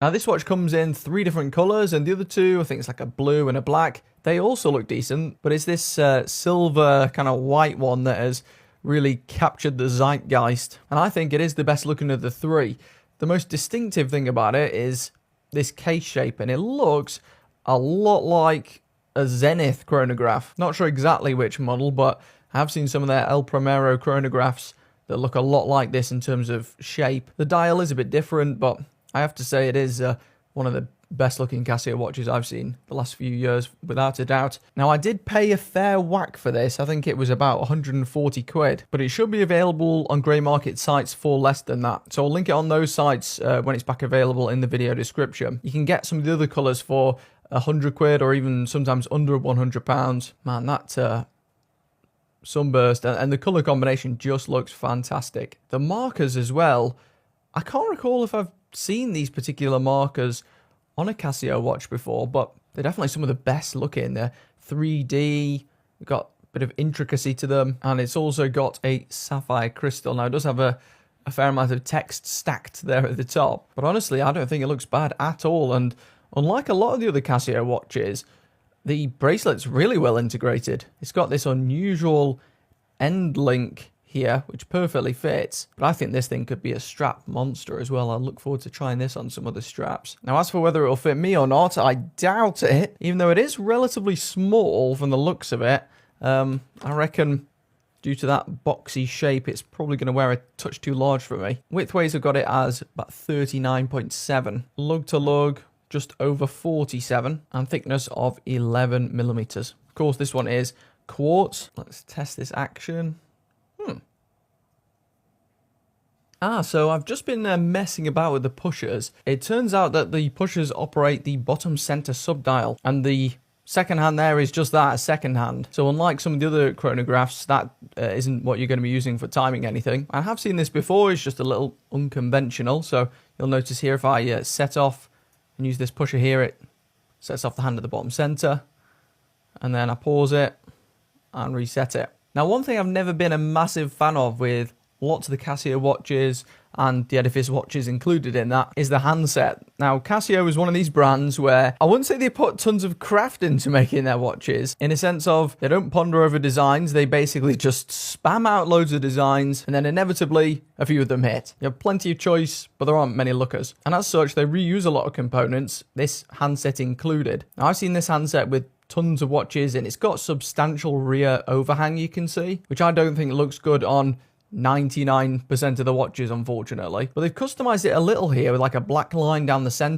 Now this watch comes in 3 different colours, and the other 2, I think it's like a blue and a black, they also look decent, but it's this silver kind of white one that has really captured the zeitgeist, and I think it is the best looking of the 3. The most distinctive thing about it is this case shape, and it looks a lot like a Zenith chronograph. Not sure exactly which model, but I have seen some of their El Primero chronographs that look a lot like this in terms of shape. The dial is a bit different, but I have to say it is one of the best looking Casio watches I've seen the last few years, without a doubt. Now, I did pay a fair whack for this. I think it was about 140 quid, but it should be available on grey market sites for less than that. So I'll link it on those sites when it's back available in the video description. You can get some of the other colours for 100 quid or even sometimes under £100. Man, that sunburst and the colour combination just looks fantastic. The markers as well, I can't recall if I've seen these particular markers on a Casio watch before, but they're definitely some of the best looking. They're 3D, got a bit of intricacy to them, and it's also got a sapphire crystal. Now, it does have a fair amount of text stacked there at the top, but honestly, I don't think it looks bad at all, and unlike a lot of the other Casio watches, the bracelet's really well integrated. It's got this unusual end link here, which perfectly fits, but I think this thing could be a strap monster as well. I look forward to trying this on some other straps. Now, as for whether it'll fit me or not, I doubt it, even though it is relatively small from the looks of it. I reckon due to that boxy shape, it's probably going to wear a touch too large for me. Widthways have got it as about 39.7. Lug to lug, just over 47, and thickness of 11 millimeters. Of course, this one is quartz. Let's test this action. So I've just been messing about with the pushers. It turns out that the pushers operate the bottom center subdial, and the second hand there is just that, a second hand. So unlike some of the other chronographs, that isn't what you're going to be using for timing anything. I have seen this before, it's just a little unconventional. So you'll notice here if I set off and use this pusher here, it sets off the hand at the bottom center, and then I pause it and reset it. Now, one thing I've never been a massive fan of with lots of the Casio watches and the Edifice watches included in that is the handset. Now, Casio is one of these brands where I wouldn't say they put tons of craft into making their watches, in a sense of they don't ponder over designs, they basically just spam out loads of designs and then inevitably a few of them hit. You have plenty of choice, but there aren't many lookers. And as such, they reuse a lot of components, this handset included. Now, I've seen this handset with tons of watches and it's got substantial rear overhang, you can see, which I don't think looks good on 99% of the watches, unfortunately. But they've customized it a little here with like a black line down the center